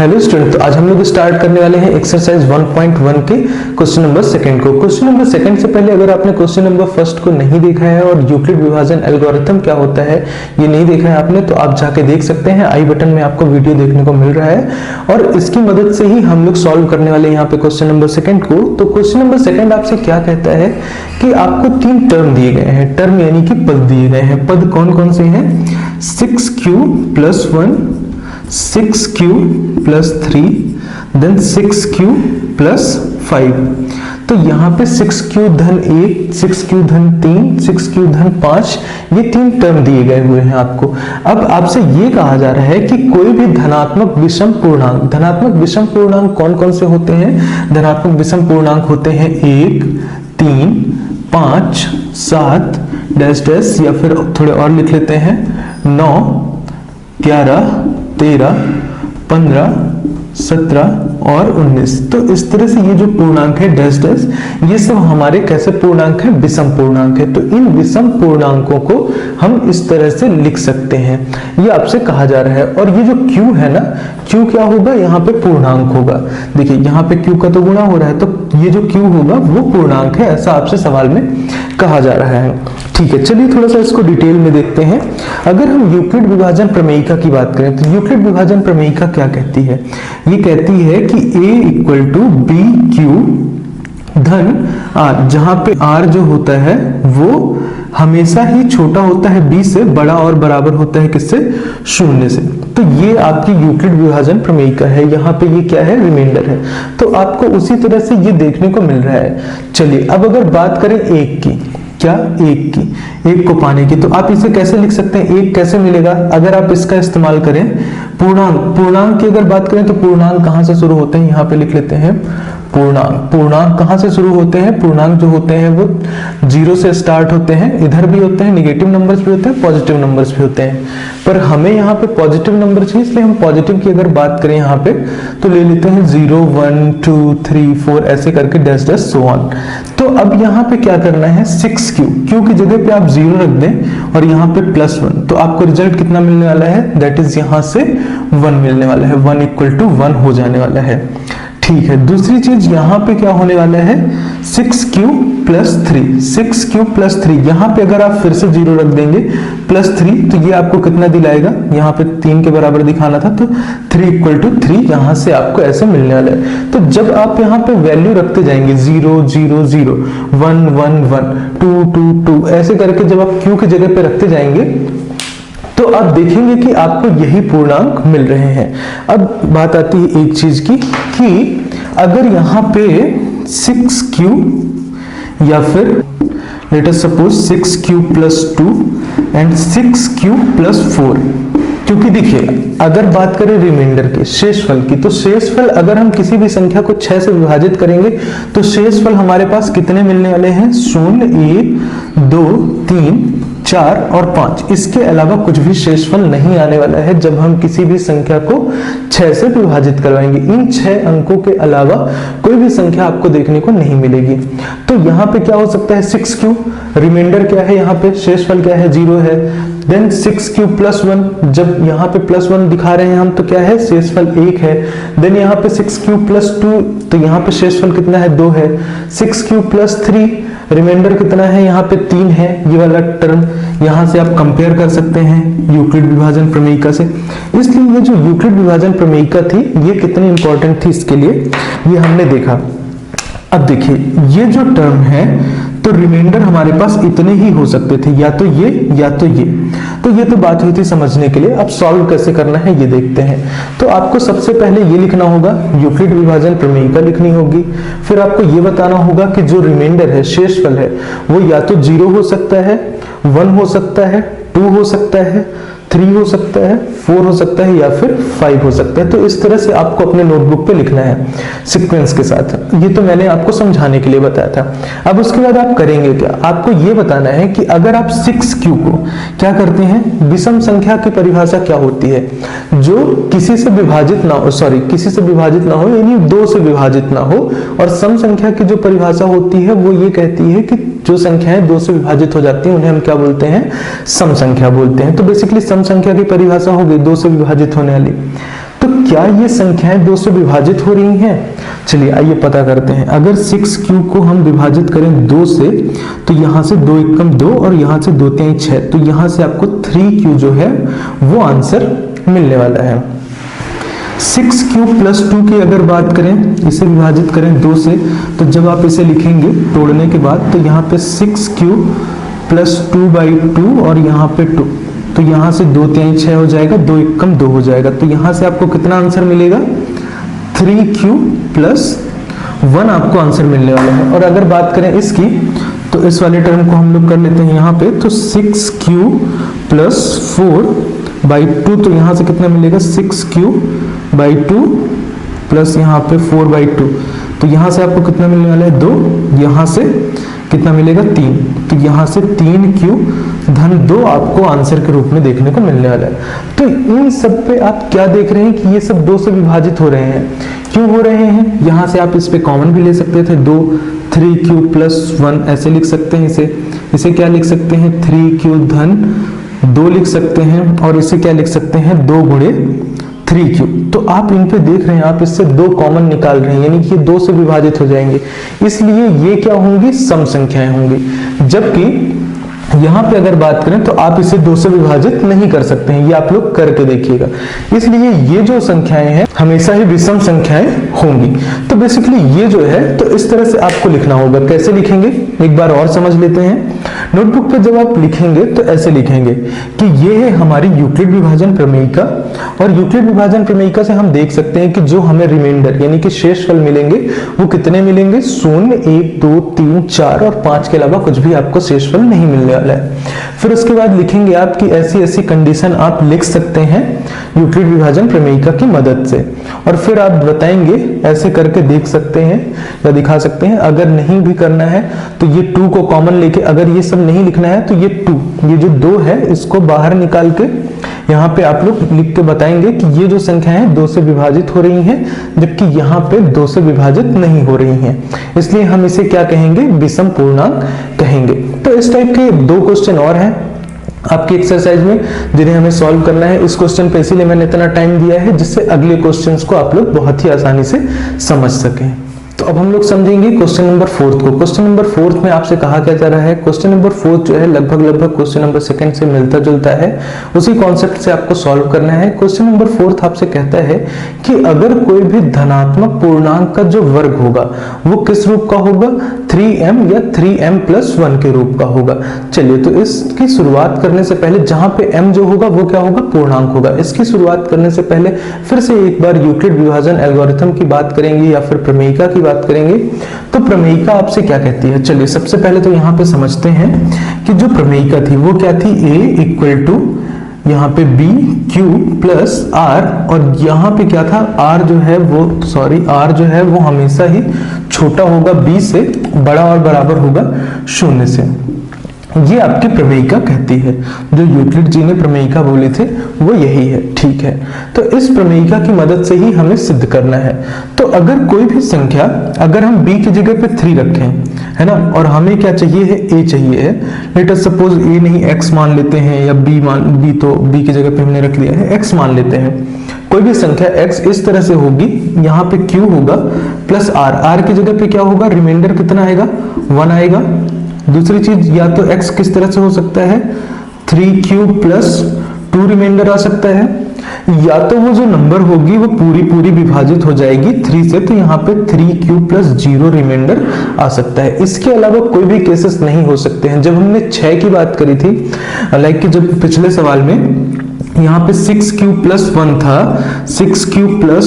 Hello student, तो आज हम लोग स्टार्ट करने वाले हैं एक्सरसाइज 1.1 के क्वेश्चन नंबर सेकंड को। क्वेश्चन नंबर सेकंड से पहले अगर आपने क्वेश्चन नंबर फर्स्ट को नहीं देखा है और यूक्लिड विभाजन एल्गोरिथम क्या होता है ये नहीं देखा है आपने, तो आप जाके देख सकते हैं। आई बटन में आपको वीडियो देखने को मिल रहा है और इसकी मदद से ही हम लोग सॉल्व करने वाले हैं यहाँ पे क्वेश्चन नंबर सेकंड को। तो क्वेश्चन नंबर सेकंड आपसे क्या कहता है कि आपको 3 टर्म दिए गए हैं, टर्म यानी कि पद दिए गए हैं। पद कौन कौन से हैं? 6q + 1, 6q + 3, then 6q + 5। तो यहाँ पे 6q धन 1, 6q धन 3, 6q धन 5 ये 3 टर्म दिए गए हुए हैं आपको। अब आपसे ये कहा जा रहा है कि कोई भी धनात्मक विषम पूर्णांक, धनात्मक विषम पूर्णांक कौन कौन से होते हैं? धनात्मक विषम पूर्णांक होते हैं 1, 3, 5, 7 डैश डैश, या फिर थोड़े और लिख लेते हैं 9, 11, 13, 15, 17 और 19। तो इस तरह से ये जो पूर्णांक है डैश डैश, ये सब हमारे कैसे पूर्णांक है? विषम पूर्णांक है। तो इन विषम पूर्णांकों को हम इस तरह से लिख सकते हैं, ये आपसे कहा जा रहा है। और ये जो q है ना, q क्या होगा? यहाँ पे पूर्णांक होगा। देखिए यहाँ पे q का तो गुणा हो रहा है, तो ये जो q होगा वो पूर्णांक है, ऐसा आपसे सवाल में कहा जा रहा है। ठीक है, चलिए थोड़ा सा इसको डिटेल में देखते हैं। अगर हम यूक्लिड विभाजन प्रमेयिका की बात करें तो यूक्लिड विभाजन प्रमेयिका क्या कहती है? ये कहती है कि a = bq धन r, जहां पे r जो होता है वो हमेशा ही छोटा होता है b से, बड़ा और बराबर होता है किससे? 0 से। तो ये आपकी यूक्लिड विभाजन प्रमेयिका है। यहाँ पे ये क्या है? रिमाइंडर है। तो आपको उसी तरह से ये देखने को मिल रहा है। चलिए अब अगर बात करें 1 की, क्या 1 की, 1 को पाने की, तो आप इसे कैसे लिख सकते हैं? 1 कैसे मिलेगा? अगर आप इसका इस्तेमाल करें पूर्णांक, पूर्णांक की अगर बात करें तो पूर्णांक कहां से शुरू होते हैं? यहाँ पे लिख लेते हैं पूर्णांक। पूर्णांक कहां से शुरू होते हैं? पूर्णांक जो होते हैं वो 0 से स्टार्ट होते हैं। इधर भी होते हैं नेगेटिव नंबर्स भी होते हैं, पॉजिटिव नंबर्स भी होते हैं, पर हमें यहाँ पे पॉजिटिव नंबर चाहिए, इसलिए हम पॉजिटिव की अगर बात करें यहाँ पे तो ले लेते हैं 0, 1, 2, 3, 4 ऐसे करके डैश डैश सो ऑन। तो अब यहाँ पे क्या करना है? 6q, q की जगह पे आप 0 रख दें और यहाँ पे +1, तो आपको रिजल्ट कितना मिलने वाला है? दैट इज यहाँ से 1 मिलने वाला है, 1 = 1 हो जाने वाला है। ठीक है, दूसरी चीज यहाँ पे क्या होने वाला है? 6q + 3, 6q + 3, यहाँ पे अगर आप फिर से 0 रख देंगे +3 तो ये आपको कितना दिलाएगा? यहाँ पे 3 के बराबर दिखाना था, तो 3 = 3 यहाँ से आपको ऐसे मिलने वाला है। तो जब आप यहाँ पे वैल्यू रखते जाएंगे 0, 0, 0, 1, 1, 1, 2, 2, 2 ऐसे करके जब आप q की जगह पे रखते जाएंगे तो आप देखेंगे कि आपको यही पूर्णांक मिल रहे हैं। अब बात आती है एक चीज की कि अगर यहाँ पे 6q या फिर let us suppose 6q + 2 and 6q + 4, क्योंकि देखिए अगर बात करें रिमाइंडर के शेषफल की, तो शेषफल अगर हम किसी भी संख्या को 6 से विभाजित करेंगे तो शेषफल हमारे पास कितने मिलने वाले हैं? 0, 1, 2, 3, 4 और 5। इसके अलावा कुछ भी शेषफल नहीं आने वाला है जब हम किसी भी संख्या को 6 से विभाजित करवाएंगे। इन 6 अंकों के अलावा कोई भी संख्या आपको देखने को नहीं मिलेगी। तो यहाँ पे क्या हो सकता है? 6q, रिमाइंडर क्या है? यहाँ पे शेषफल क्या है? 0 है। देन 6q + 1, जब यहाँ पे +1 दिखा रहे हैं हम तो क्या है? शेषफल 1 है। देन यहाँ पे 6q + 2, तो यहाँ पे शेषफल कितना है? 2 है। 6q + 3, रिमाइंडर कितना है? यहाँ पे 3 है। ये वाला टर्म यहाँ से आप कंपेयर कर सकते हैं यूक्लिड विभाजन प्रमेयिका से। इसलिए ये जो यूक्लिड विभाजन प्रमेयिका थी ये कितनी इंपॉर्टेंट थी इसके लिए, ये हमने देखा। अब देखिए ये जो टर्म है तो रिमाइंडर हमारे पास इतने ही हो सकते थे, या तो ये या तो ये। तो ये तो बात हुई थी समझने के लिए। अब सॉल्व कैसे करना है ये देखते हैं। तो आपको सबसे पहले ये लिखना होगा, यूक्लिड विभाजन प्रमेयिका लिखनी होगी। फिर आपको ये बताना होगा कि जो रिमाइंडर है, शेषफल है, वो या तो 0 हो सकता है, 1 हो सकता है, 2 हो सकता है, 3 हो सकता है, 4 हो सकता है या फिर 5 हो सकता है। तो इस तरह से आपको अपने नोटबुक पे लिखना है सीक्वेंस के साथ। ये तो मैंने आपको समझाने के लिए बताया था। अब उसके बाद आप करेंगे क्या? आपको ये बताना है कि अगर आप 6q को क्या करते हैं? विषम संख्या की परिभाषा क्या होती है? जो किसी से विभाजित ना हो, किसी से विभाजित ना हो यानी 2 से विभाजित ना हो। और सम संख्या की जो परिभाषा होती है वो ये कहती है कि जो संख्याएं 2 से विभाजित हो जाती हैं उन्हें हम क्या बोलते हैं? सम संख्या बोलते हैं। तो बेसिकली सम संख्या की परिभाषा होगी 2 से विभाजित होने वाली। तो क्या ये संख्याएं 2 से विभाजित हो रही हैं? चलिए आइए पता करते हैं। अगर 6q को हम विभाजित करें 2 से, तो यहाँ से 2 एकम 2 और यहाँ से 2 3 6, तो यहाँ से आपको 3q जो है वो आंसर मिलने वाला है। 6q प्लस 2 की अगर बात करें, इसे विभाजित करें 2 से, तो जब आप इसे लिखेंगे तोड़ने के बाद, तो यहाँ पे 6q प्लस 2/2 और यहाँ पे 2, तो यहाँ से 2 3 6 हो जाएगा, 2 एकम 2 हो जाएगा, तो यहाँ से आपको कितना आंसर मिलेगा? 3q प्लस 1 आपको आंसर मिलने वाला है। और अगर बात करें इसकी, तो इस वाले टर्म को हम लोग कर लेते हैं यहाँ पे, तो 6q प्लस 4/2, तो यहाँ से कितना मिलेगा? 6q/2 प्लस यहाँ पे 4/2, तो यहाँ से आपको कितना मिलने वाला है? 2, यहाँ से कितना मिलेगा? 3, तो यहाँ से 3q धन 2 आपको आंसर के रूप में देखने को मिलने वाला है। तो इन सब पे आप क्या देख रहे हैं कि ये सब 2 से विभाजित हो रहे हैं। क्यों हो रहे हैं? यहाँ से आप इस पे कॉमन भी ले सकते थे, 2 3q प्लस 1 ऐसे लिख सकते हैं। इसे क्या लिख सकते हैं? 3q धन 2 लिख सकते हैं, और इसे क्या लिख सकते हैं? 2 गुणे 3q। तो आप इन पे देख रहे हैं, आप इससे 2 कॉमन निकाल रहे हैं, यानी कि ये 2 से विभाजित हो जाएंगे, इसलिए ये क्या होंगी? सम संख्याएं होंगी। जबकि यहाँ पे अगर बात करें तो आप इसे 2 से विभाजित नहीं कर सकते हैं, ये आप लोग करके देखिएगा। इसलिए ये जो संख्याएं हैं हमेशा ही विषम संख्याएं होंगी। तो बेसिकली ये जो है, तो इस तरह से आपको लिखना होगा। कैसे लिखेंगे एक बार और समझ लेते हैं। नोटबुक पे जब आप लिखेंगे तो ऐसे लिखेंगे कि ये है हमारी यूक्लिड विभाजन प्रमेयिका, और यूक्लिड विभाजन प्रमेयिका से हम देख सकते हैं कि जो हमें रिमाइंडर यानी कि शेषफल मिलेंगे वो कितने मिलेंगे? 0 1 2 3 4 और 5 के अलावा कुछ भी आपको शेषफल नहीं मिलने वाला है। फिर उसके बाद लिखेंगे आप कि ऐसी ऐसी कंडीशन आप लिख सकते हैं यूक्लिड विभाजन प्रमेयिका की मदद से, और फिर आप बताएंगे ऐसे करके देख सकते हैं या दिखा सकते हैं। अगर नहीं भी करना है तो ये 2 को कॉमन लेके, अगर ये सब नहीं लिखना है तो ये 2, ये जो 2 है इसको बाहर निकाल के यहाँ पे आप लोग लिख के बताएंगे कि ये जो संख्या है 2 से विभाजित हो रही हैं, जबकि यहाँ पे 2 से विभाजित नहीं हो रही हैं, इसलिए हम इसे क्या कहेंगे? विषम पूर्णांक कहेंगे। तो इस टाइप के 2 क्वेश्चन और हैं आपकी एक्सरसाइज में, जिन्हें हमें सॉल्व करना है। इस क्वेश्चन पे इसीलिए मैंने इतना टाइम दिया है, जिससे अगले क्वेश्चंस को आप लोग बहुत ही आसानी से समझ सकें। तो अब हम लोग समझेंगे क्वेश्चन नंबर 4 को। क्वेश्चन नंबर 4 में आपसे कहा क्या जा रहा है? क्वेश्चन नंबर 4 जो है लगभग क्वेश्चन नंबर 2 से मिलता जुलता है, उसी कॉन्सेप्ट से आपको सॉल्व करना है। क्वेश्चन नंबर 4 आपसे कहता है कि अगर कोई भी धनात्मक पूर्णांक का जो वर्ग होगा वो किस रूप का होगा? 3m या 3m प्लस 1 के रूप का होगा। चलिए, तो इसकी शुरुआत करने से पहले जहां पे m जो होगा वो क्या होगा? पूर्णांक होगा। इसकी शुरुआत करने से पहले फिर से एक बार यूक्लिड विभाजन एल्गोरिथम की बात करेंगे या फिर प्रमेयिका की बात करेंगे। तो प्रमेयिका आपसे क्या कहती है? चलिए सबसे पहले तो यहाँ पे समझते हैं कि जो प्रमेयिका थी वो क्या थी? a इक्वल टू यहाँ पे b q प्लस r, और यहाँ पे क्या था? r जो है वो हमेशा ही छोटा होगा b से, बड़ा और बराबर होगा 0 से। ये आपकी प्रमेयिका कहती है। जो यूक्लिड जी ने प्रमेयिका बोले थे वो यही है। ठीक है, तो इस प्रमेयिका की मदद से ही हमें सिद्ध करना है। तो अगर कोई भी संख्या, अगर हम b की जगह पे 3 रखें, है ना, और हमें क्या चाहिए है? a चाहिए है। लेट अस सपोज a नहीं x मान लेते हैं, या b, तो b की जगह पे हमने रख लिया है, x मान लेते हैं। कोई भी संख्या x इस तरह से होगी, यहाँ पे q होगा प्लस r की जगह पे क्या होगा? रिमाइंडर कितना आएगा? 1 आएगा। दूसरी चीज, या तो x किस तरह से हो सकता है? 3q प्लस 2 रिमाइंडर आ सकता है, या तो वो जो नंबर होगी वो पूरी विभाजित हो जाएगी 3 से, तो यहाँ पे 3q प्लस 0 रिमाइंडर आ सकता है। इसके अलावा कोई भी केसेस नहीं हो सकते हैं। जब हमने 6 की बात करी थी, लाइक कि जब पिछले सवाल में यहाँ पे 6q प्लस 1 था, 6q प्लस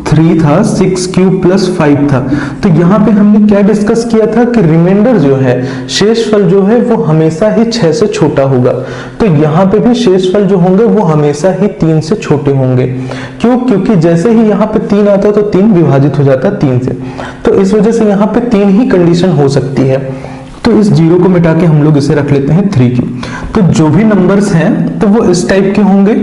3 था, 6q प्लस 5 था, तो यहाँ पे हमने क्या डिस्कस किया था कि रिमाइंडर जो है, शेषफल जो है वो हमेशा ही 6 से छोटा होगा। तो यहाँ पे भी शेषफल जो होंगे वो हमेशा ही 3 से छोटे होंगे। क्यों? क्योंकि जैसे ही यहाँ पे 3 आता तो 3 विभाजित हो जाता 3 से, तो इस वजह से यहाँ पे 3 ही कंडीशन हो सकती है। तो इस 0 को मिटा के हम लोग इसे रख लेते हैं 3q। तो जो भी नंबर्स हैं तो वो इस टाइप के होंगे।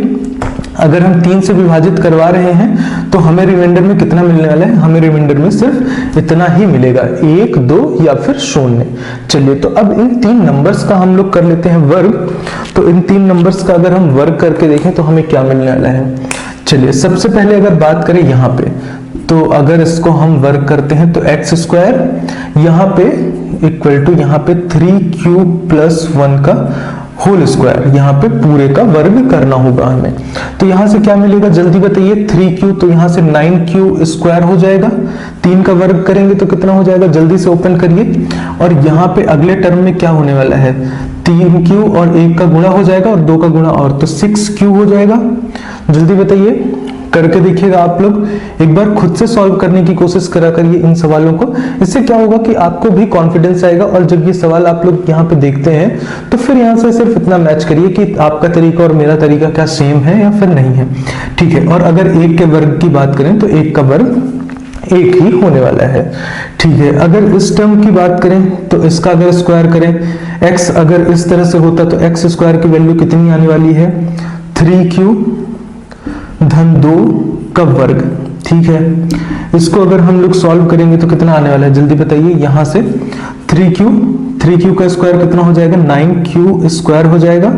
अगर हम 3 से विभाजित करवा रहे हैं तो हमें रिमाइंडर में कितना मिलने वाला है? हमें रिमाइंडर में सिर्फ इतना ही मिलेगा, 1 2 या फिर 0। चलिए, तो अब इन 3 नंबर्स का हम लोग कर लेते हैं वर्ग। तो इन 3 नंबर्स का अगर हम वर्ग करके देखें तो हमें क्या मिलने वाला है? चलिए सबसे पहले अगर बात करें यहाँ पे, तो अगर इसको हम वर्क करते हैं तो एक्स स्क्वायर यहाँ पे इक्वल टू यहाँ पे 3q प्लस 1 का होल स्क्वायर, यहाँ पे पूरे का वर्ग करना होगा हमें। तो यहाँ से क्या मिलेगा जल्दी बताइए, 3q तो यहाँ से 9q स्क्वायर हो जाएगा, 3 का वर्ग करेंगे तो कितना हो जाएगा, जल्दी से ओपन करिए। और यहाँ पे अगले टर्म में क्या होने वाला है, 3q और 1 का गुणा हो जाएगा और 2 का गुणा और, तो 6q हो जाएगा। जल्दी बताइए, करके देखिएगा आप लोग एक बार, खुद से सॉल्व करने की कोशिश करा करिए इन सवालों को। इससे क्या होगा कि आपको भी कॉन्फिडेंस आएगा, और जब ये सवाल आप लोग यहाँ पे देखते हैं तो फिर यहाँ से सिर्फ इतना मैच करिए कि आपका तरीका और मेरा तरीका क्या सेम है या फिर नहीं है, ठीक है। और अगर 1 के वर्ग की बात करें तो 1 का वर्ग 1 ही होने वाला है, ठीक है। अगर इस टर्म की बात करें तो इसका अगर स्क्वायर करें, x अगर इस तरह से होता तो x स्क्वायर की वैल्यू कितनी आने वाली है, 3q धन 2 का वर्ग, ठीक है। इसको अगर हम लोग सॉल्व करेंगे तो कितना आने वाला है, जल्दी बताइए। यहां से 3q का स्क्वायर कितना हो जाएगा, 9q स्क्वायर हो जाएगा।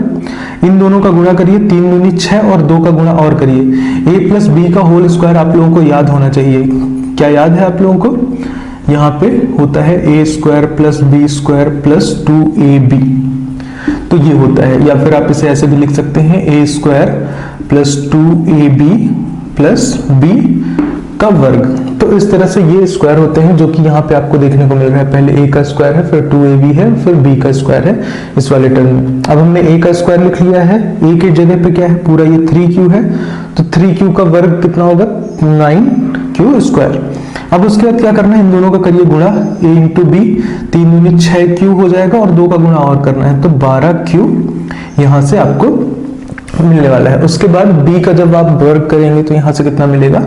इन दोनों का गुणा करिए, 3 दूनी 6 और 2 का गुणा और करिए। a प्लस बी का होल स्क्वायर आप लोगों को याद होना चाहिए, क्या याद है आप लोगों को, यहाँ पे होता है a square plus B square plus 2ab, तो ये होता है। या फिर आप इसे ऐसे भी लिख सकते हैं, a square plus 2ab plus b का वर्ग। तो इस तरह से ये स्क्वायर होते हैं जो कि यहाँ पे आपको देखने को मिल रहा है। पहले a का स्क्वायर है, फिर 2ab है, फिर b का स्क्वायर है इस वाले टर्म में। अब हमने a का स्क्वायर लिख लिया है, a की जगह पे क्या है, पूरा ये 3q है, तो 3q का वर्ग कितना होगा, 9q स्क्वायर। अब उसके बाद क्या करना है, इन दोनों का करिए गुणा, a इंटू बी, 3 दूनी 6q हो जाएगा और 2 का गुणा और करना है, तो 12q यहाँ से आपको मिलने वाला है। उसके बाद b का जब आप वर्ग करेंगे तो यहाँ से कितना मिलेगा,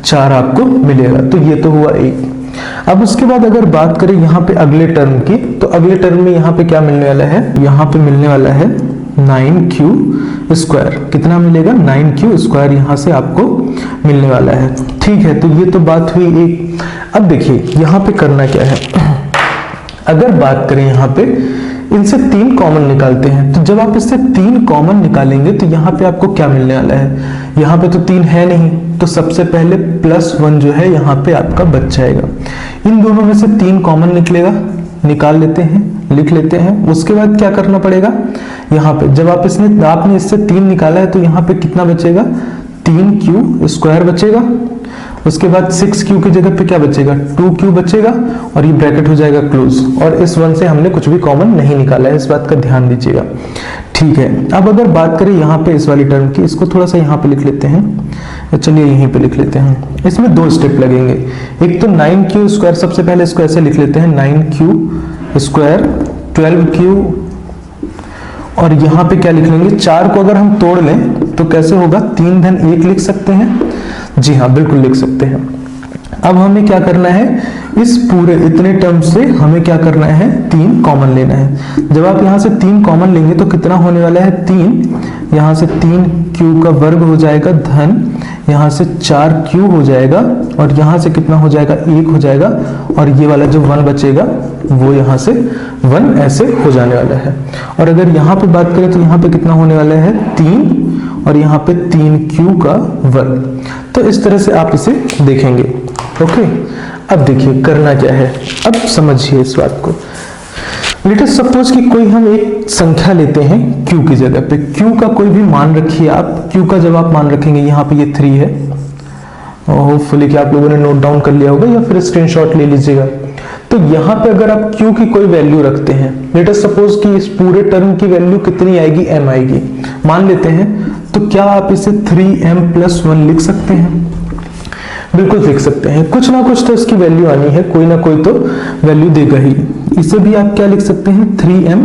4 आपको मिलेगा। तो ये तो हुआ 1। अब उसके बाद अगर बात करें यहाँ पे अगले टर्म की, तो अगले टर्म में यहाँ पे क्या मिलने वाला है, यहाँ पे मिलने वाला है 9q स्क्वायर। कितना मिलेगा, 9q स्क्वायर यहाँ से आपको मिलने वाला है, ठीक है। तो ये तो बात हुई एक। अब देखिए यहाँ पे करना क्या है, अगर बात करें यहाँ पे इनसे 3 कॉमन निकालते हैं, तो जब आप इससे 3 कॉमन निकालेंगे तो यहाँ पे आपको क्या मिलने वाला है, यहाँ पे तो 3 है नहीं, तो सबसे पहले +1 जो है यहाँ पे आपका बच जाएगा। इन दोनों में से 3 कॉमन निकलेगा, निकाल लेते हैं, लिख लेते हैं। उसके बाद क्या करना पड़ेगा, यहाँ पे जब आपने इससे 3 निकाला है तो यहाँ पे कितना बचेगा, 3q स्क्वायर बचेगा। उसके बाद 6q की जगह पे क्या बचेगा, 2q बचेगा, और ये ब्रैकेट हो जाएगा क्लोज। और इस 1 से हमने कुछ भी कॉमन नहीं निकाला है, इस बात का ध्यान दीजिएगा, ठीक है। अब अगर बात करें यहाँ पे इस वाली टर्म की, इसको थोड़ा सा यहाँ पे लिख लेते हैं, चलिए यहीं पे लिख लेते हैं। इसमें 2 स्टेप लगेंगे, एक तो 9q स्क्वायर, सबसे पहले इसको ऐसे लिख लेते हैं, 9q स्क्वायर 12q, और यहाँ पे क्या लिख लेंगे, 4 को अगर हम तोड़ लें तो कैसे होगा, 3 धन 1 लिख सकते हैं, जी हाँ बिल्कुल लिख सकते हैं। अब हमें क्या करना है, इस पूरे इतने टर्म से हमें क्या करना है, 3 कॉमन लेना है। जब आप यहाँ से 3 कॉमन लेंगे तो कितना होने वाला है, 3, यहाँ से 3q का वर्ग हो जाएगा, धन यहाँ से 4q हो जाएगा, और यहाँ से कितना हो जाएगा, 1 हो जाएगा, और ये वाला जो 1 बचेगा वो यहाँ से 1 ऐसे हो जाने वाला है। और अगर यहाँ पे बात करें तो यहाँ पे कितना होने वाला है, 3, और यहाँ पे 3q का वर्ग। तो इस तरह से आप इसे देखेंगे, ओके। अब देखिए करना क्या है, अब समझिए इस बात को। लेट अस सपोज कि कोई हम एक संख्या लेते हैं q की जगह पे, q का कोई भी मान रखिए आप, q का जब आप मान रखेंगे, यहाँ पे ये 3 है, और होपफुली कि आप लोगों ने नोट डाउन कर लिया होगा या फिर स्क्रीनशॉट ले लीजिएगा। तो यहाँ पे अगर आप q की कोई वैल्यू रखते हैं, लेट अस सपोज कि इस पूरे टर्म की वैल्यू कितनी आएगी, m आएगी मान लेते हैं, तो क्या आप इसे 3m + 1 लिख सकते हैं, बिल्कुल लिख सकते हैं। कुछ ना कुछ तो इसकी वैल्यू आनी है, कोई ना कोई तो वैल्यू देगा ही। इसे भी आप क्या लिख सकते हैं, 3m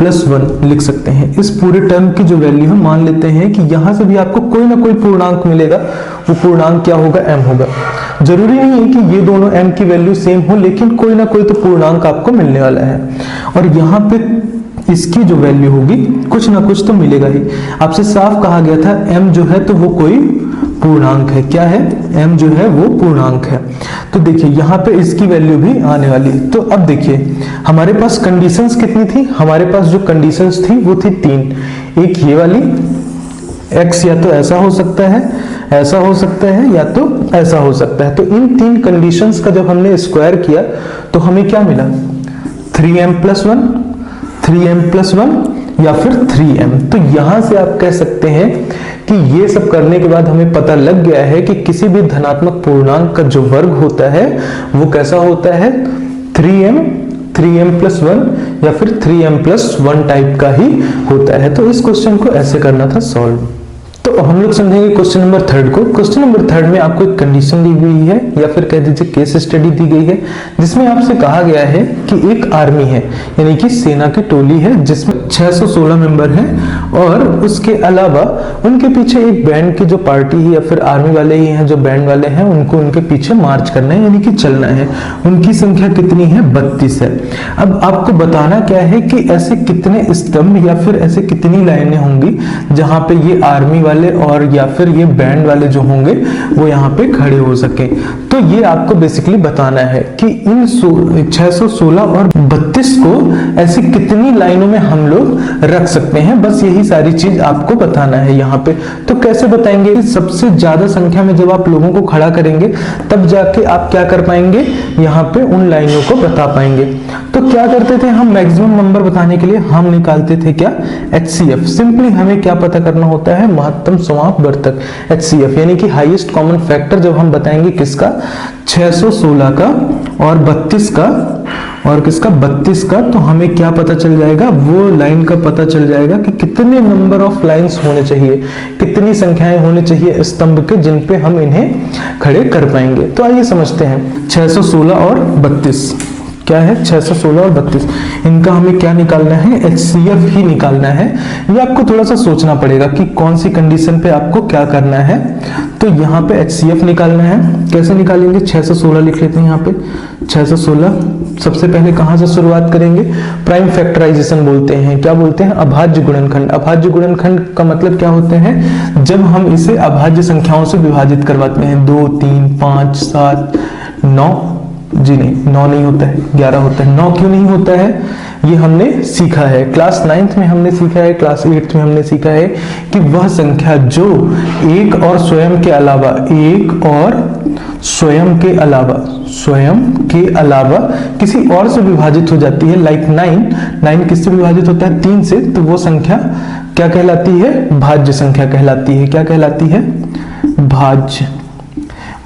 + 1 लिख सकते हैं। इस पूरे टर्म की जो वैल्यू है, मान लेते हैं कि यहां से भी आपको कोई ना कोई पूर्णांक मिलेगा, वो पूर्णांक क्या होगा, m होगा। जरूरी नहीं है कि ये दोनों m की वैल्यू सेम हो, लेकिन कोई ना कोई तो पूर्णांक आपको मिलने वाला है। और यहाँ पे इसकी जो वैल्यू होगी, कुछ ना कुछ तो मिलेगा ही। आपसे साफ कहा गया था m जो है तो वो कोई पूर्णांक है, क्या है, m जो है वो पूर्णांक है। तो देखिए यहाँ पे इसकी वैल्यू भी आने वाली है। तो अब देखिए हमारे पास कंडीशंस कितनी थी, हमारे पास जो कंडीशंस थी वो थी 3। एक ये वाली, x या तो ऐसा हो सकता है, ऐसा हो सकता है या तो ऐसा हो सकता है। तो इन तीन कंडीशंस का जब हमने स्क्वायर किया तो हमें क्या मिला, 3m+1, 3m+1 या फिर 3m। तो यहां से आप कह सकते हैं कि ये सब करने के बाद हमें पता लग गया है कि किसी भी धनात्मक पूर्णांक का जो वर्ग होता है वो कैसा होता है, 3m, 3m+1 या फिर 3m+1 टाइप का ही होता है। तो इस क्वेश्चन को ऐसे करना था सॉल्व। तो हम लोग समझेंगे क्वेश्चन नंबर 3 को। क्वेश्चन नंबर 3 में आपको एक कंडीशन दी हुई है या फिर कह दीजिए केस स्टडी दी गई है, जिसमें आपसे कहा गया है कि एक आर्मी है, यानी कि सेना की टोली है जिसमें 616 मेंबर हैं और उसके अलावा उनके पीछे एक बैंड की जो पार्टी है या फिर आर्मी वाले ही हैं जो बैंड वाले हैं, उनको उनके पीछे मार्च करना है यानी कि चलना है। उनकी संख्या कितनी है, 32 है। अब आपको बताना क्या है कि ऐसे कितने स्तंभ या फिर ऐसे कितनी लाइनें होंगी जहां पे ये आर्मी वाले और या फिर ये बैंड वाले जो होंगे वो यहाँ पे खड़े हो सके। तो ये आपको बेसिकली बताना है कि इन 616 और 32 को ऐसी कितनी लाइनों में हम लोग रख सकते हैं, बस यही सारी चीज आपको बताना है यहाँ पे। तो कैसे बताएंगे, सबसे ज्यादा संख्या में जब आप लोगों को खड़ा करेंगे तब जाके आप क्या कर पाएंगे, यहाँ पे उन लाइनों को बता पाएंगे। तो क्या करते थे हम, मैक्सिमम नंबर बताने के लिए हम निकालते थे क्या, HCF। सिंपली हमें क्या पता करना होता है, महत्तम समापवर्तक HCF, यानी कि हाईएस्ट कॉमन फैक्टर जब हम बताएंगे किसका, 616 का और 32 का और किसका, 32 का, तो हमें क्या पता चल जाएगा, वो लाइन का पता चल जाएगा कि कितने नंबर ऑफ लाइंस होने चाहिए, कितनी संख्याएं होने चाहिए स्तंभ के जिन पे हम इन्हें खड़े कर पाएंगे। तो आइए समझते हैं, 616 और 32 क्या है, 616 और 32, इनका हमें क्या निकालना है, HCF ही निकालना है। ये आपको थोड़ा सा सोचना पड़ेगा कि कौन सी कंडीशन पे आपको क्या करना है। तो यहाँ पे HCF निकालना है, कैसे निकालेंगे, 616 लिख लेते हैं यहाँ पे, 616। सबसे पहले कहाँ से शुरुआत करेंगे, प्राइम फैक्टराइजेशन बोलते हैं, क्या बोलते हैं, अभाज्य गुणनखंड। अभाज्य गुणनखंड का मतलब क्या होते हैं, जब हम इसे अभाज्य संख्याओं से विभाजित करवाते हैं, 2, 3, 5, 7, 9, जी नहीं 9 नहीं होता है, 11 होता है। 9 क्यों नहीं होता है, ये हमने सीखा है क्लास 9th में, हमने सीखा है क्लास 8th में, हमने सीखा है कि वह संख्या जो एक और स्वयं के अलावा, एक और स्वयं के अलावा किसी और से विभाजित हो जाती है, लाइक 9 किससे विभाजित होता है, 3 से, तो वो संख्या क्या कहलाती है, भाज्य संख्या कहलाती है। क्या कहलाती है, भाज्य।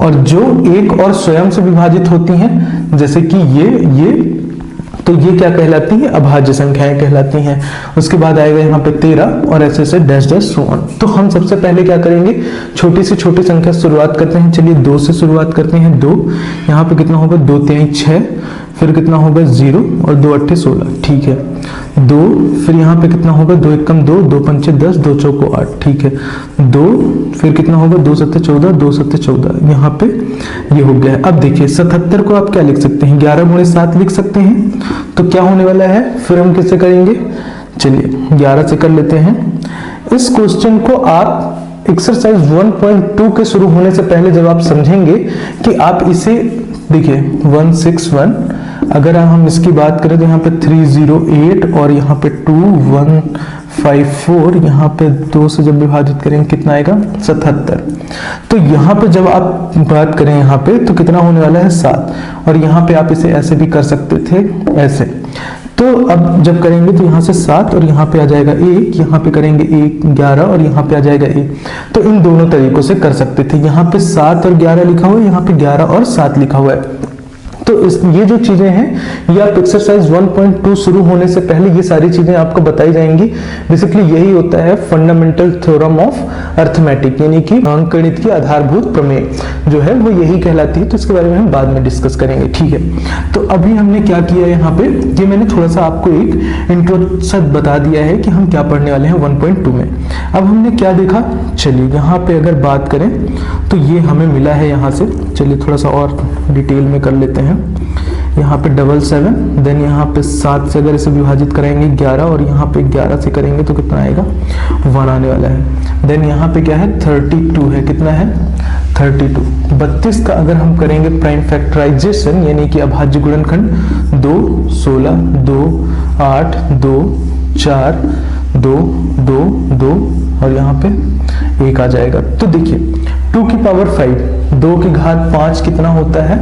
और जो एक और स्वयं से विभाजित होती हैं, जैसे कि ये, तो ये क्या कहलाती है, अभाज्य संख्याएं कहलाती हैं। उसके बाद आएगा यहाँ पे 13 और ऐसे डैश डैश सो ऑन। तो हम सबसे पहले क्या करेंगे, छोटी से छोटी संख्या शुरुआत करते हैं। चलिए 2 से शुरुआत करते हैं। 2 यहाँ पे कितना होगा, 2 3 6, फिर कितना होगा 0 और 2 8 16, ठीक है। 2 फिर यहाँ पे कितना होगा, 2 1 2, 2 5 10, 2 4 8, ठीक है। 2 फिर कितना होगा, 2 7 14, 2 7 14, यहाँ पे ये हो गया है। अब देखिए 77 को आप क्या लिख सकते हैं, 11 गुणे 7 लिख सकते हैं। तो क्या होने वाला है, फिर हम किससे करेंगे, चलिए 11 से कर लेते हैं। इस क्वेश्चन को आप एक्सरसाइज 1.2 के शुरू होने से पहले जब आप समझेंगे कि आप इसे देखिए 161, अगर हम इसकी बात करें तो यहाँ पे 308 और यहाँ पे 2154, यहाँ पे 2 से जब विभाजित करेंगे कितना आएगा, 77। तो यहाँ पे जब आप बात करें यहाँ पे तो कितना होने वाला है, 7। और यहाँ पे आप इसे ऐसे भी कर सकते थे, ऐसे। तो अब जब करेंगे तो यहाँ से 7 और यहाँ पे आ जाएगा 1, यहाँ पे करेंगे 1 11 और यहाँ पे आ जाएगा 1। तो इन दोनों तरीकों से कर सकते थे। यहाँ पे 7 और 11 लिखा हुआ है, यहाँ पे 11 और 7 लिखा हुआ है। तो ये जो चीजें हैं ये आप एक्सरसाइज 1.2 शुरू होने से पहले ये सारी चीजें आपको बताई जाएंगी। बेसिकली यही होता है फंडामेंटल थ्योरम ऑफ अर्थमेटिक, यानी कि अंकगणित की आधारभूत प्रमेय जो है वो यही कहलाती है। तो इसके बारे में हम बाद में डिस्कस करेंगे, ठीक है। तो अभी हमने क्या किया यहाँ पे, ये मैंने थोड़ा सा आपको एक इंट्रोडक्शन बता दिया है कि हम क्या पढ़ने वाले हैं 1.2 में। अब हमने क्या देखा, चलिए यहाँ पे अगर बात करें तो ये हमें मिला है यहाँ से। चलिए थोड़ा सा और डिटेल में कर लेते हैं। यहाँ पे 77, देन यहाँ पे 7 से अगर इसे विभाजित कराएंगे 11 और यहाँ पे 11 से करेंगे तो कितना आएगा, 1 आने वाला है। देन यहाँ पे क्या है, 32 है, कितना है 32। 32 का अगर हम करेंगे प्राइम फैक्टराइजेशन यानी कि अभाज्य गुणनखंड, 2 16 2 8 2 4 2 2 2 और यहाँ पे 1 आ जाएगा। तो देखिए 2 की पावर 5, 2 की घात 5 कितना होता है,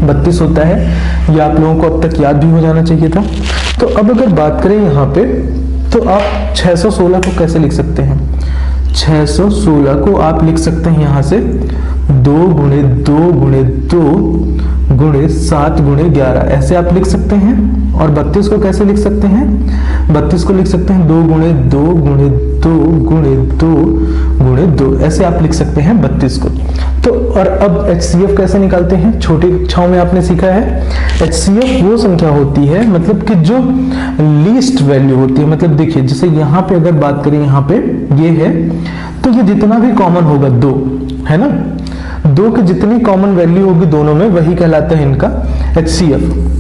32 होता है। ये आप लोगों को अब तक याद भी हो जाना चाहिए था। तो अब अगर बात करें यहाँ पे, तो आप 616 को कैसे लिख सकते हैं? 616 को आप लिख सकते हैं यहाँ से 2 गुणे 2 गुणे 2 गुणे 7 गुणे 11, ऐसे आप लिख सकते हैं। और 32 को कैसे लिख सकते हैं? 32 को लिख सकते हैं 2 गुणे 2 गुणे 2 गुणे 2 गुणे 2, ऐसे आप लिख सकते हैं 32 को। तो और अब HCF कैसे निकालते हैं? छोटी कक्षाओं में आपने सीखा है। HCF वो संख्या होती है, मतलब कि जो लीस्ट वैल्यू होती है। मतलब देखिए, जैसे यहाँ पे अगर बात करें, यहाँ पे ये है, तो ये जितना भी कॉमन होगा 2, है ना, 2 की जितनी कॉमन वैल्यू होगी दोनों में, वही कहलाता है इनका HCF।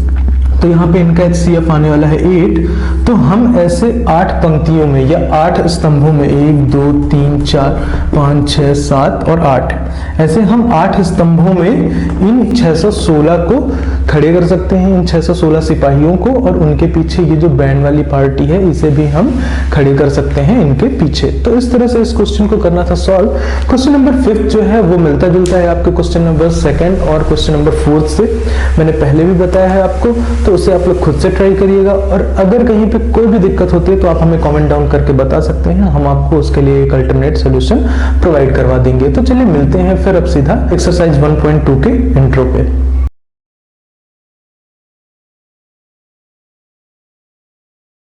तो यहाँ पे इनका HCF आने वाला है 8। तो हम ऐसे 8 पंक्तियों में या 8 स्तंभों में, 1 2 3 4 5 6 7 और 8, ऐसे हम 8 स्तंभों में इन 616 को खड़े कर सकते हैं, इन 616 सिपाहियों को, और उनके पीछे ये जो बैंड वाली पार्टी है इसे भी हम खड़े कर सकते हैं इनके पीछे। तो इस तरह से इस क्वेश्चन को करना था सॉल्व। क्वेश्चन नंबर 5 जो है वो मिलता जुलता है आपके क्वेश्चन नंबर 2 और क्वेश्चन नंबर 4 से। मैंने पहले भी बताया है आपको, तो उसे आप लोग खुद से ट्राई करिएगा। और अगर कहीं पे कोई भी दिक्कत होती है तो आप हमें कमेंट डाउन करके बता सकते हैं, हम आपको उसके लिए एक अल्टरनेट सोल्यूशन प्रोवाइड करवा देंगे। तो चलिए मिलते हैं फिर अब सीधा एक्सरसाइज 1.2 के इंट्रो पे।